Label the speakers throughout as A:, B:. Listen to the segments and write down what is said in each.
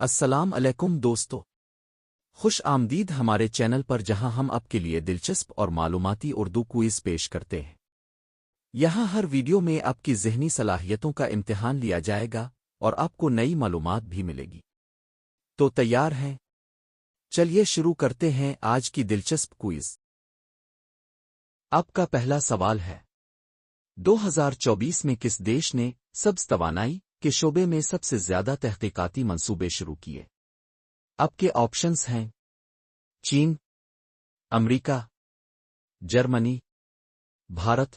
A: السلام علیکم دوستو، خوش آمدید ہمارے چینل پر جہاں ہم آپ کے لیے دلچسپ اور معلوماتی اردو کوئز پیش کرتے ہیں۔ یہاں ہر ویڈیو میں آپ کی ذہنی صلاحیتوں کا امتحان لیا جائے گا اور آپ کو نئی معلومات بھی ملے گی۔ تو تیار ہیں؟ چلیے شروع کرتے ہیں آج کی دلچسپ کوئز۔ آپ کا پہلا سوال ہے، 2024 میں کس دیش نے سبز توانائی کے شعبے میں سب سے زیادہ تحقیقاتی منصوبے شروع کیے؟ آپ کے آپشنز ہیں: چین، امریکہ، جرمنی، بھارت۔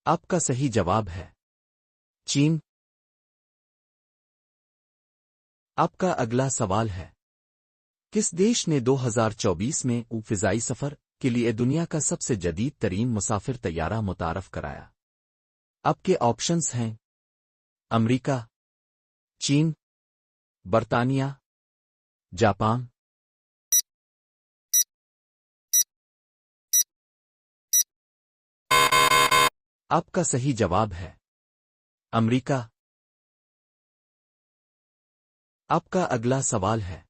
A: آپ کا صحیح جواب ہے چین۔ آپ کا اگلا سوال ہے، کس دیش نے 2024 میں فضائی سفر کے لیے دنیا کا سب سے جدید ترین مسافر طیارہ متعارف کرایا؟ آپ کے آپشنز ہیں: امریکہ، چین، برطانیہ، جاپان۔ آپ کا صحیح جواب ہے امریکہ۔ آپ کا اگلا سوال ہے،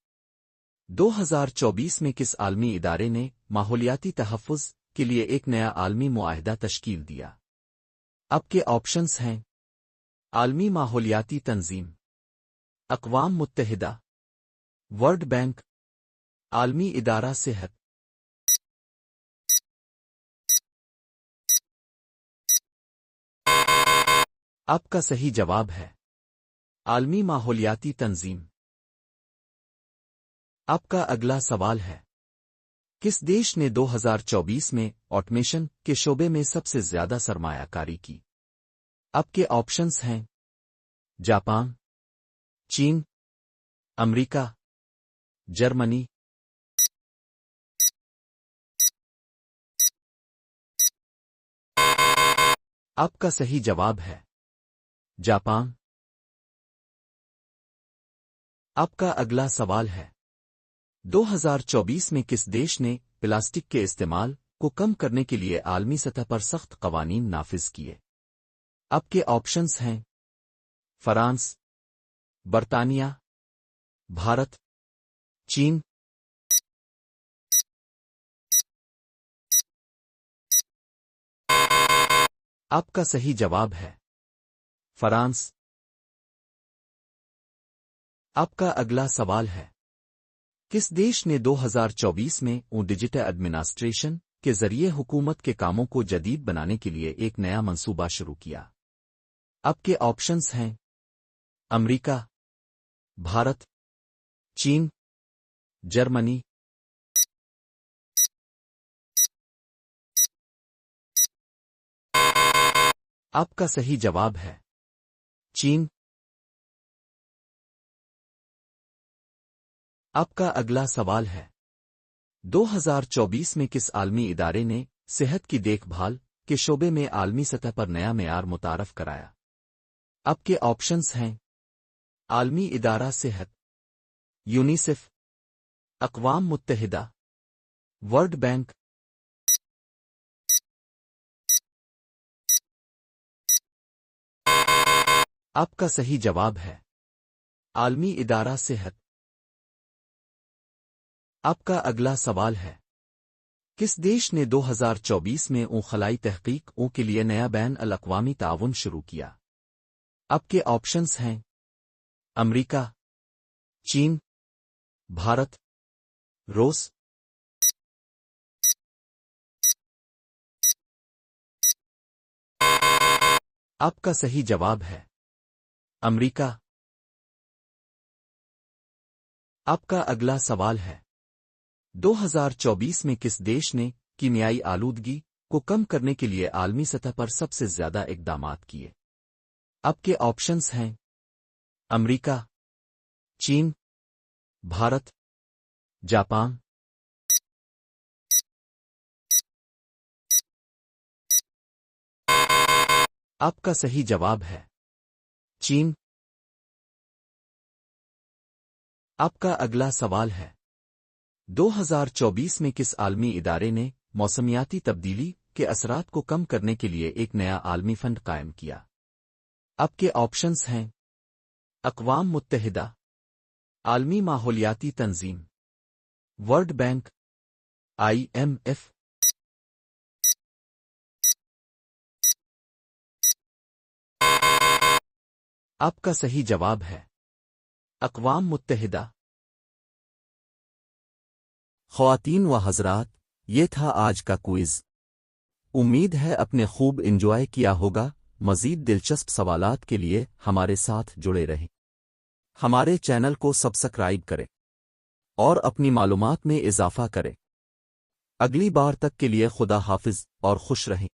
A: 2024 میں کس عالمی ادارے نے ماحولیاتی تحفظ کے لیے ایک نیا عالمی معاہدہ تشکیل دیا؟ آپ کے آپشنز ہیں: عالمی ماحولیاتی تنظیم، اقوام متحدہ، ورلڈ بینک، عالمی ادارہ صحت۔ آپ کا صحیح جواب ہے عالمی ماحولیاتی تنظیم۔ آپ کا اگلا سوال ہے، کس دیش نے 2024 میں آٹومیشن کے شعبے میں سب سے زیادہ سرمایہ کاری کی؟ آپ کے آپشنز ہیں: جاپان، چین، امریکہ، جرمنی۔ آپ کا صحیح جواب ہے جاپان۔ آپ کا اگلا سوال ہے، 2024 میں کس دیش نے پلاسٹک کے استعمال کو کم کرنے کے لیے عالمی سطح پر سخت قوانین نافذ کیے؟ آپ کے آپشنز ہیں: فرانس، برطانیہ، بھارت، چین۔ آپ کا صحیح جواب ہے فرانس۔ آپ کا اگلا سوال ہے، کس دیش نے 2024 میں ڈیجیٹل ایڈمنسٹریشن کے ذریعے حکومت کے کاموں کو جدید بنانے کے لیے ایک نیا منصوبہ شروع کیا؟ آپ کے آپشنز ہیں: امریکہ، بھارت، چین، جرمنی۔ آپ کا صحیح جواب ہے چین۔ آپ کا اگلا سوال ہے، 2024 میں کس عالمی ادارے نے صحت کی دیکھ بھال کے شعبے میں عالمی سطح پر نیا معیار متعارف کرایا؟ آپ کے آپشنز ہیں: عالمی ادارہ صحت، یونیسیف، اقوام متحدہ، ورلڈ بینک۔ آپ کا صحیح جواب ہے عالمی ادارہ صحت۔ آپ کا اگلا سوال ہے، کس دیش نے 2024 میں خلائی تحقیق کے لیے نیا بین الاقوامی تعاون شروع کیا؟ آپ کے آپشنز ہیں: امریکہ، چین، بھارت، روس۔ آپ کا صحیح جواب ہے امریکہ۔ آپ کا اگلا سوال ہے، 2024 میں کس دیش نے کیمیائی آلودگی کو کم کرنے کے لیے عالمی سطح پر سب سے زیادہ اقدامات کیے؟ آپ کے آپشنز ہیں: امریکہ، چین، بھارت، جاپان۔ آپ کا صحیح جواب ہے چین۔ آپ کا اگلا سوال ہے، 2024 میں کس عالمی ادارے نے موسمیاتی تبدیلی کے اثرات کو کم کرنے کے لیے ایک نیا عالمی فنڈ قائم کیا۔ اب کے آپشنز ہیں: اقوام متحدہ، عالمی ماحولیاتی تنظیم، ورلڈ بینک، IMF۔ آپ کا صحیح جواب ہے اقوام متحدہ۔ خواتین و حضرات، یہ تھا آج کا کوئز۔ امید ہے اپنے خوب انجوائے کیا ہوگا۔ مزید دلچسپ سوالات کے لیے ہمارے ساتھ جڑے رہیں۔ ہمارے چینل کو سبسکرائب کریں اور اپنی معلومات میں اضافہ کریں۔ اگلی بار تک کے لیے خدا حافظ اور خوش رہیں۔